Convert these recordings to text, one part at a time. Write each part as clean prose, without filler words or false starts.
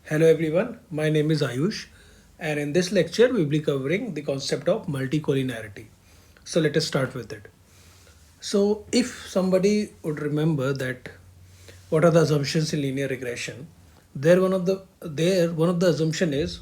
Hello everyone, my name is Ayush, and in this lecture we will be covering the concept of multicollinearity. So let us start with it. So if somebody would remember that what are the assumptions in linear regression, there one of the assumption is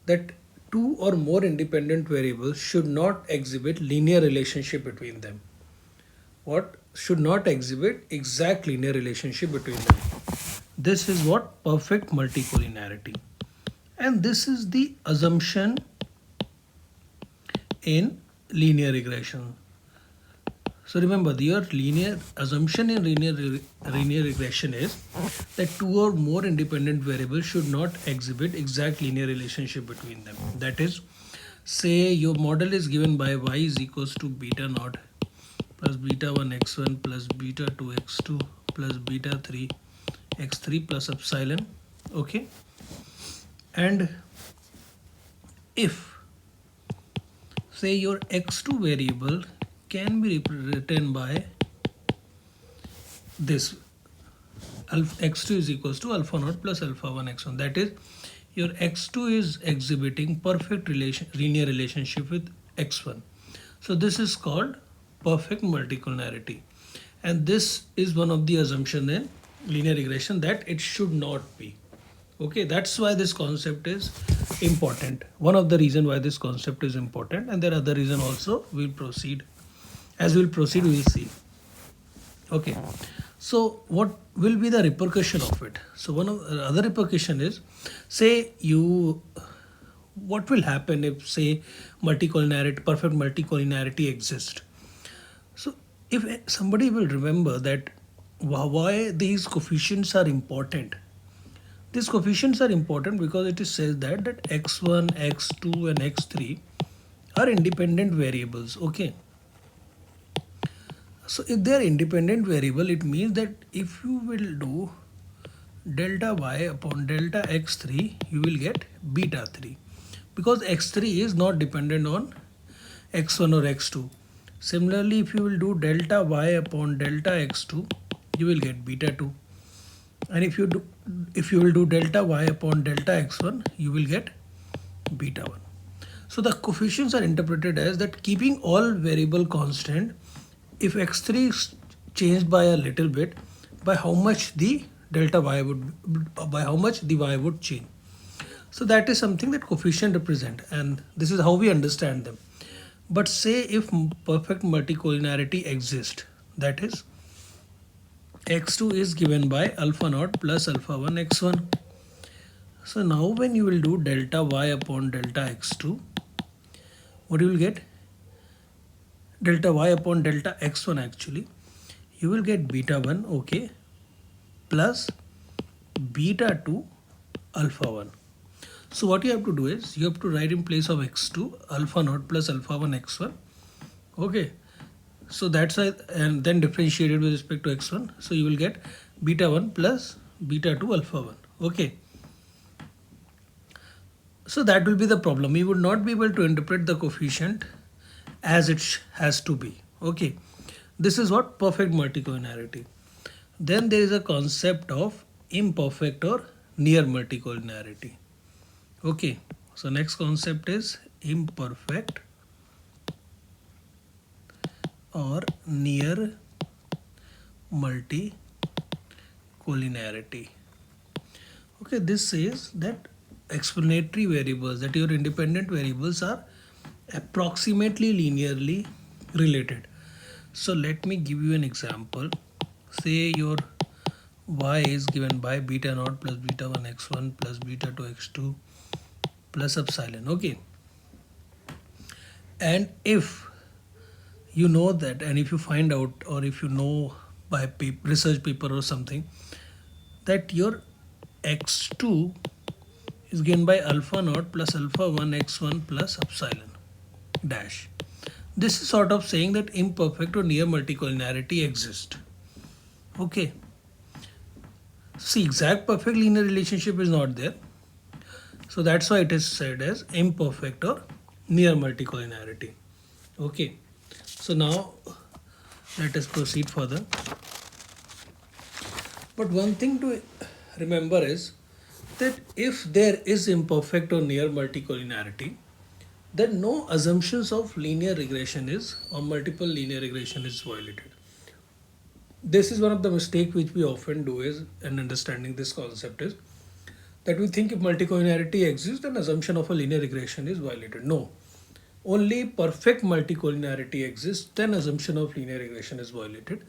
that two or more independent variables should not exhibit linear relationship between them. What should not exhibit exact linear relationship between them. This is what perfect multicollinearity. And this is the assumption in linear regression. So remember, your linear assumption in linear regression is that two or more independent variables should not exhibit exact linear relationship between them. That is, say your model is given by y is equals to beta naught plus beta 1 x1 plus beta 2 x2 plus beta 3 x3 plus epsilon. Okay, and if say your x2 variable can be written by this x2 is equals to alpha naught plus alpha 1 x1, that is your x2 is exhibiting perfect linear relationship with x1. So this is called perfect multicollinearity, and this is one of the assumption in linear regression that it should not be. Okay, that's why this concept is important. One of the reason why this concept is important, and there are other reason also. We'll proceed. As we'll proceed, we'll see. Okay, so what will be the repercussion of it? So one of the other repercussion is, say you, what will happen if say multicollinearity, perfect multicollinearity exists? So if somebody will remember that why these coefficients are important. These coefficients are important because it is said that x1, x2 and x3 are independent variables. Okay. So if they are independent variable, it means that if you will do delta y upon delta x3, you will get beta 3 because x3 is not dependent on x1 or x2. Similarly, if you will do delta y upon delta x2, you will get beta 2. And if you will do delta y upon delta x1, you will get beta 1. So the coefficients are interpreted as that keeping all variable constant, if x3 is changed by a little bit, by how much the delta y would, by how much the y would change. So that is something that coefficient represent, and this is how we understand them. But say if perfect multicollinearity exists, that is x2 is given by alpha naught plus alpha 1 x1. So now when you will do delta y upon delta x2, what you will get? Delta y upon delta x1 actually. You will get beta 1, okay, plus beta 2 alpha 1. So what you have to do is you have to write in place of x2 alpha naught plus alpha 1 x1. Okay. So that's why, and then differentiated with respect to x1. So you will get beta 1 plus beta 2 alpha 1. Okay. So that will be the problem. We would not be able to interpret the coefficient as it has to be. Okay. This is what perfect multicollinearity. Then there is a concept of imperfect or near multicollinearity. Okay. So next concept is imperfect or near multicollinearity. Okay, this says that explanatory variables, that your independent variables are approximately linearly related. So let me give you an example. Say your y is given by beta naught plus beta 1 x1 plus beta 2 x2 plus epsilon. Okay, and if you know that, and if you find out, or if you know by research paper or something, that your x2 is given by alpha naught plus alpha 1 x1 plus epsilon dash. This is sort of saying that imperfect or near multicollinearity exists. Okay. See, exact perfect linear relationship is not there. So that's why it is said as imperfect or near multicollinearity. Okay. So now let us proceed further. But one thing to remember is that if there is imperfect or near multicollinearity, then no assumptions of linear regression is or multiple linear regression is violated. This is one of the mistakes which we often do is in understanding this concept is that we think if multicollinearity exists, then assumption of a linear regression is violated. No, only perfect multicollinearity exists, then assumption of linear regression is violated.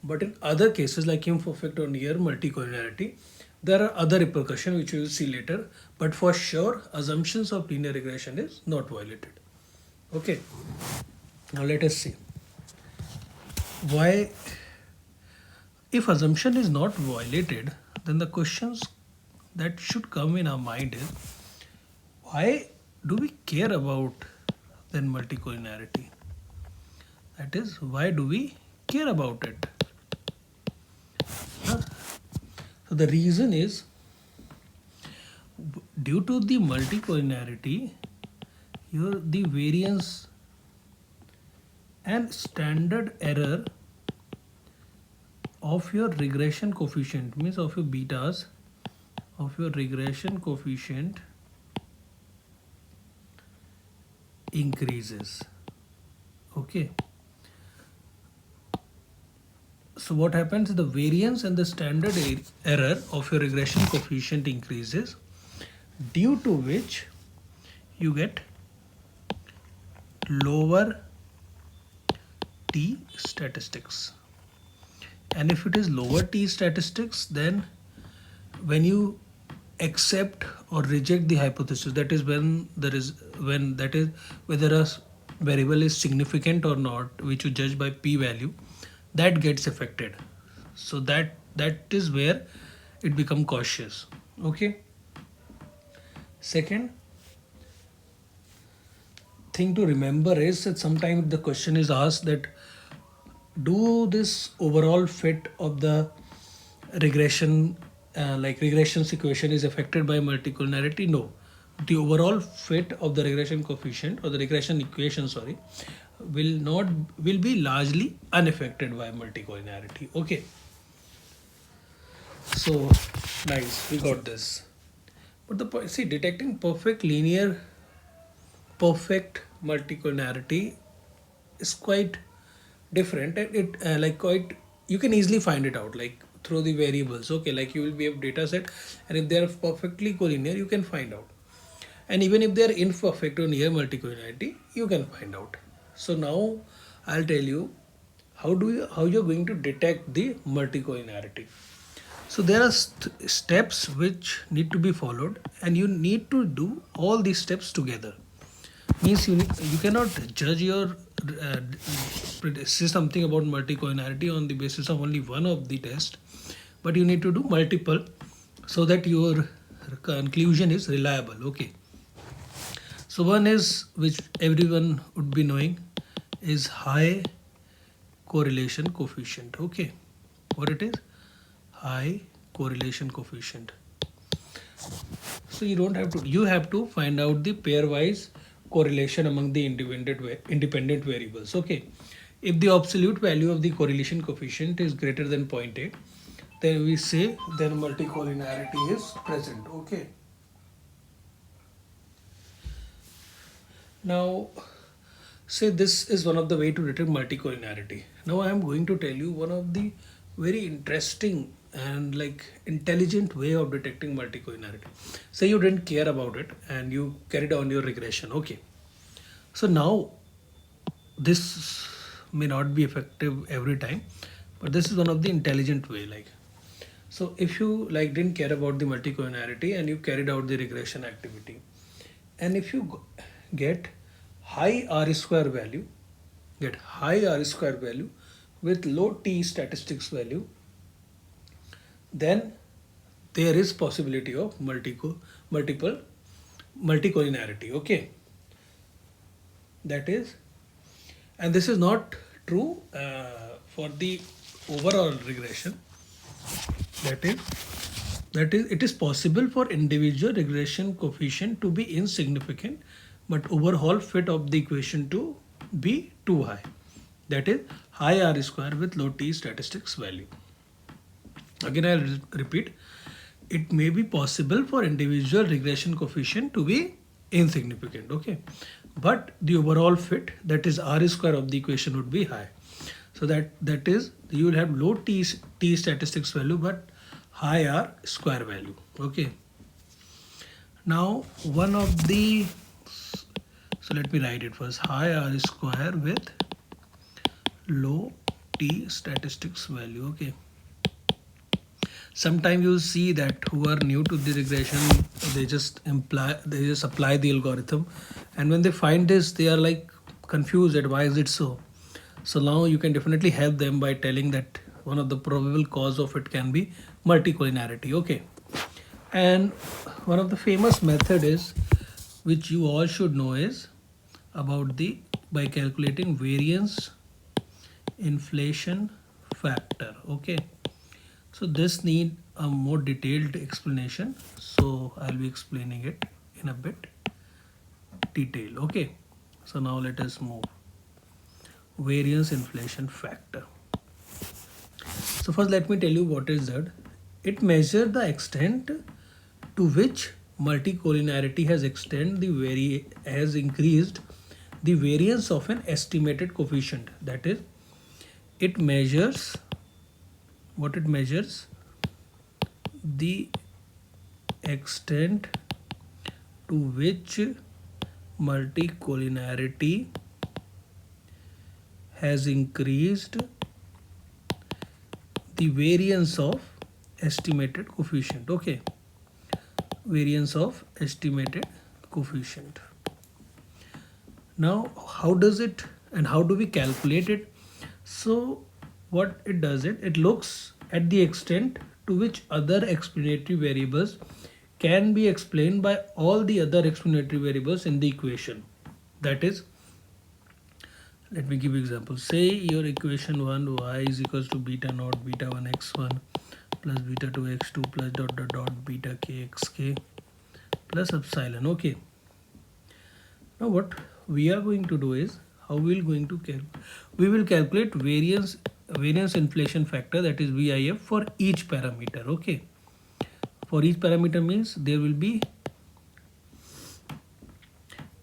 But in other cases like imperfect or near multicollinearity, there are other repercussions which we will see later. But for sure, assumptions of linear regression is not violated. Okay. Now let us see why. If assumption is not violated, then the questions that should come in our mind is why do we care about then multicollinearity? That is, why do we care about it? Huh? So the reason is due to the multicollinearity, the variance and standard error of your regression coefficient means of your betas of your regression coefficient increases. Okay. So what happens is the variance and the standard error of your regression coefficient increases, due to which you get lower t statistics. And if it is lower t statistics, then when you accept or reject the hypothesis, that is when whether a variable is significant or not, which you judge by p value, that gets affected. So that is where it become cautious. Okay. Second thing to remember is that sometimes the question is asked that do this overall fit of the regression regression's equation is affected by multicollinearity? No, the overall fit of the regression coefficient or the regression equation, sorry, will be largely unaffected by multicollinearity. Okay, so nice, we got this. But the point, see, detecting perfect multicollinearity is quite different, and quite you can easily find it out like through the variables. Okay, like you will be a data set, and if they are perfectly collinear, you can find out. And even if they are imperfect or near multicollinearity, you can find out. So now I'll tell you how you're going to detect the multicollinearity. So there are steps which need to be followed, and you need to do all these steps together. Means you cannot judge your say something about multicollinearity on the basis of only one of the test, but you need to do multiple so that your conclusion is reliable. Okay. So one is, which everyone would be knowing, is high correlation coefficient. Okay. What it is? High correlation coefficient. So you have to find out the pairwise correlation among the independent variables. Okay, if the absolute value of the correlation coefficient is greater than 0.8, then we say then multicollinearity is present. Okay, now say this is one of the way to detect multicollinearity. Now I am going to tell you one of the very interesting and like intelligent way of detecting multicollinearity. Say you didn't care about it and you carried on your regression. Okay, so now this may not be effective every time, but this is one of the intelligent way. Like, so if you like didn't care about the multicollinearity and you carried out the regression activity, and if you get high R square value with low t statistics value, then there is possibility of multiple multicollinearity. Okay, that is, and this is not true for the overall regression. That is it is possible for individual regression coefficient to be insignificant, but overall fit of the equation to be too high. That is high R square with low t statistics value. Again, I'll repeat. it may be possible for individual regression coefficient to be insignificant, okay, but the overall fit, that is r square of the equation, would be high. So that is, you will have low t statistics value but high r square value, okay. Now one of the, so let me write it first, high r square with low t statistics value, okay. Sometimes you see that who are new to the regression, they just apply the algorithm, and when they find this, they are like confused at why is it so. So now you can definitely help them by telling that one of the probable cause of it can be multicollinearity, okay. And one of the famous method is, which you all should know, is about the, by calculating variance inflation factor, okay. So this need a more detailed explanation, so I'll be explaining it in a bit detail, okay. So now let us move. Variance inflation factor. So first let me tell you what is that. It measures the extent to which multicollinearity has increased the variance of an estimated coefficient. That is, it measures, what it measures, the extent to which multicollinearity has increased the variance of estimated coefficient, okay, variance of estimated coefficient. Now how does it, and how do we calculate it? So what it does, it looks at the extent to which other explanatory variables can be explained by all the other explanatory variables in the equation. That is, let me give example. Say your equation 1, y is equals to beta naught beta 1 x1 plus beta 2 x2 plus dot dot dot beta k xk plus epsilon, okay. Now what we are going to do is, how we will calculate variance inflation factor, that is VIF, for each parameter, okay. For each parameter means there will be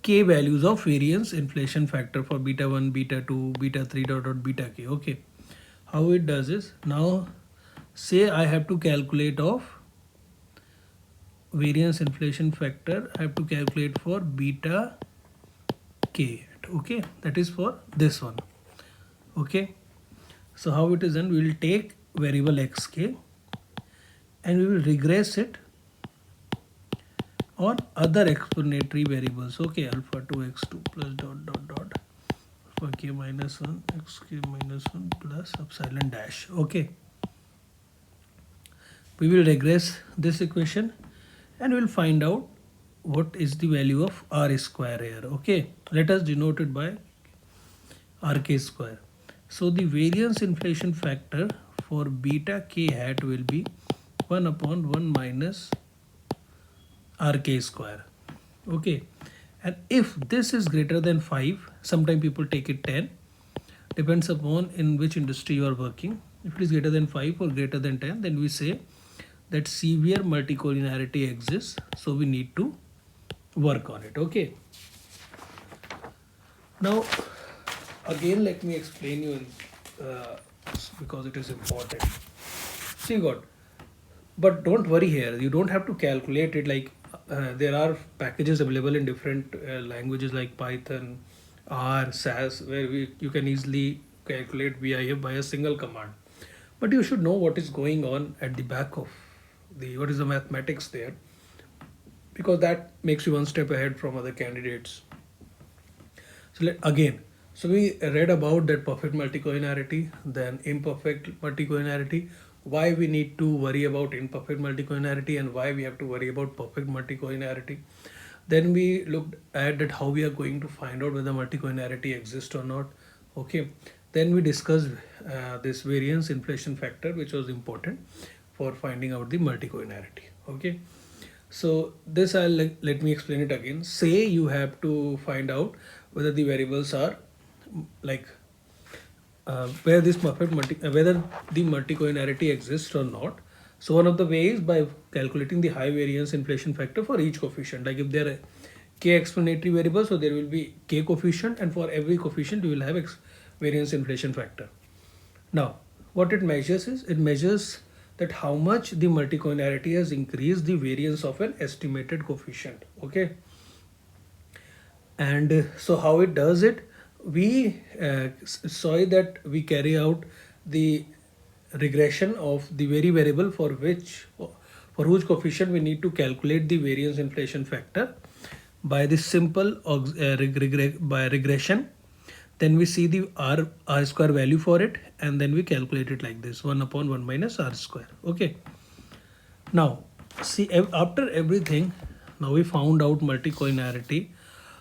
k values of variance inflation factor for beta 1, beta 2, beta 3 dot dot beta k, okay. How it does is, now say I have to calculate of variance inflation factor, I have to calculate for beta k, okay, that is for this one, okay. So how it is done, we will take variable xk and we will regress it on other explanatory variables, okay, alpha 2 x2 plus dot dot dot alpha k minus 1 xk minus 1 plus epsilon dash, okay. We will regress this equation and we will find out what is the value of r square here, okay. Let us denote it by rk square. So the variance inflation factor for beta k hat will be 1 upon 1 minus rk square, okay. And if this is greater than 5, sometimes people take it 10, depends upon in which industry you are working. If it is greater than 5 or greater than 10, then we say that severe multicollinearity exists, so we need to work on it, okay. Now again let me explain you because it is important. See God, but don't worry here, you don't have to calculate it like there are packages available in different languages like Python, R, SAS, where you can easily calculate VIF by a single command. But you should know what is going on at the back of what is the mathematics there, because that makes you one step ahead from other candidates. So so we read about that perfect multicollinearity, then imperfect multicollinearity, why we need to worry about imperfect multicollinearity and why we have to worry about perfect multicollinearity. Then we looked at that how we are going to find out whether multicollinearity exists or not, okay. Then we discussed this variance inflation factor, which was important for finding out the multicollinearity, okay. So this let me explain it again. Say you have to find out whether the variables are like whether the multicollinearity exists or not. So one of the ways by calculating the high variance inflation factor for each coefficient. Like if there are k explanatory variables, so there will be k coefficient, and for every coefficient you will have variance inflation factor. Now, what it measures is, it measures that how much the multicollinearity has increased the variance of an estimated coefficient. Okay. And so how it does it, we saw that we carry out the regression of the very variable for whose coefficient we need to calculate the variance inflation factor by this simple by regression. Then we see the r square value for it, and then we calculate it like this: 1 upon 1 minus r square. Okay. Now see, after everything, now we found out multicollinearity,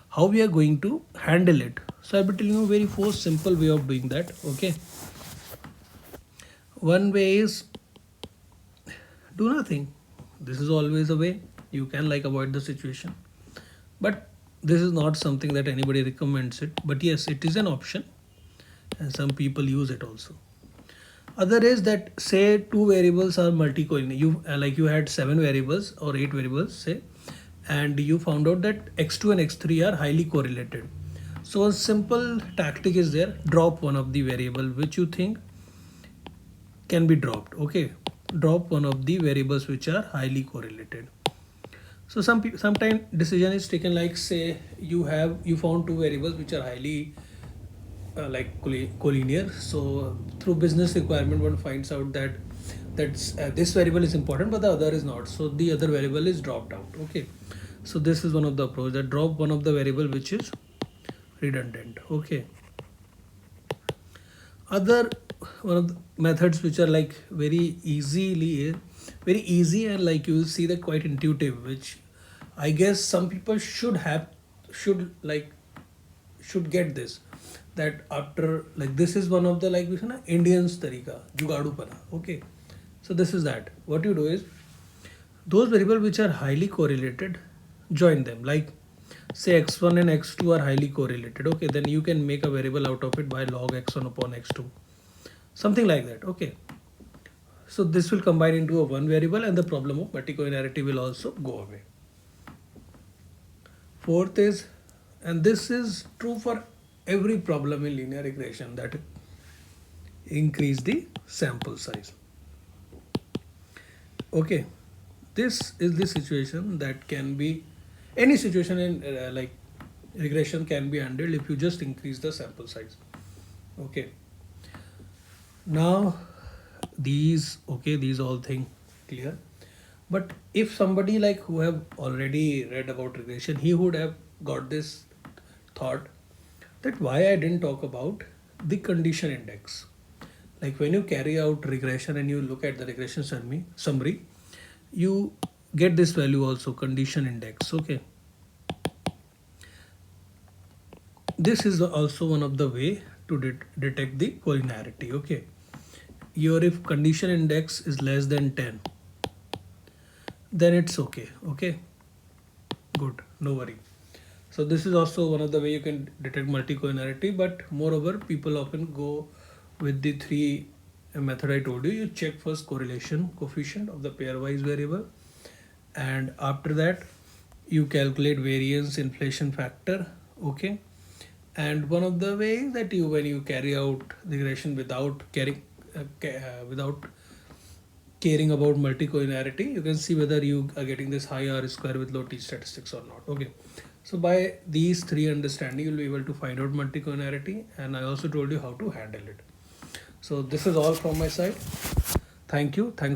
how we are going to handle it. So I'll be telling you a very first simple way of doing that. Okay. One way is do nothing. This is always a way. You can like avoid the situation, but this is not something that anybody recommends it. But yes, it is an option, and some people use it also. Other is that, say two variables are multicollinear. You like you had 7 variables or 8 variables, say, and you found out that x2 and x3 are highly correlated. So a simple tactic is there: drop one of the variable which you think can be dropped. Okay, drop one of the variables which are highly correlated. So sometimes decision is taken, like say you found two variables which are highly collinear. So through business requirement, one finds out that this variable is important but the other is not, so the other variable is dropped out. Okay, so this is one of the approach, that drop one of the variable which is redundant. Okay. Other one of the methods which are like very easy and like you will see that quite intuitive, which I guess some people should get this, that after like this is one of the like we say na Indians tarika jugadu pana. Okay, so this is that. What you do is, those variables which are highly correlated, join them. Like say x1 and x2 are highly correlated. Okay, then you can make a variable out of it by log x1 upon x2, something like that. Okay, so this will combine into a one variable and the problem of multicollinearity will also go away. Fourth is, and this is true for every problem in linear regression, that increase the sample size. Okay, this is the situation that can be, any situation in like regression can be handled if you just increase the sample size. Okay, now these all things clear. But if somebody like who have already read about regression, he would have got this thought that why I didn't talk about the condition index. Like when you carry out regression and you look at the regression summary, you get this value also, condition index. Okay, this is also one of the way to detect the collinearity. Okay, if condition index is less than 10, then it's okay. Okay, good, no worry. So this is also one of the way you can detect multicollinearity. But moreover, people often go with the 3 method I told you. You check first correlation coefficient of the pairwise variable, and after that you calculate variance inflation factor. Okay, and one of the ways that when you carry out regression without caring about multicollinearity, you can see whether you are getting this high R square with low T statistics or not. Okay, so by these 3 understanding, you'll be able to find out multicollinearity, and I also told you how to handle it. So this is all from my side. Thank you. Thanks.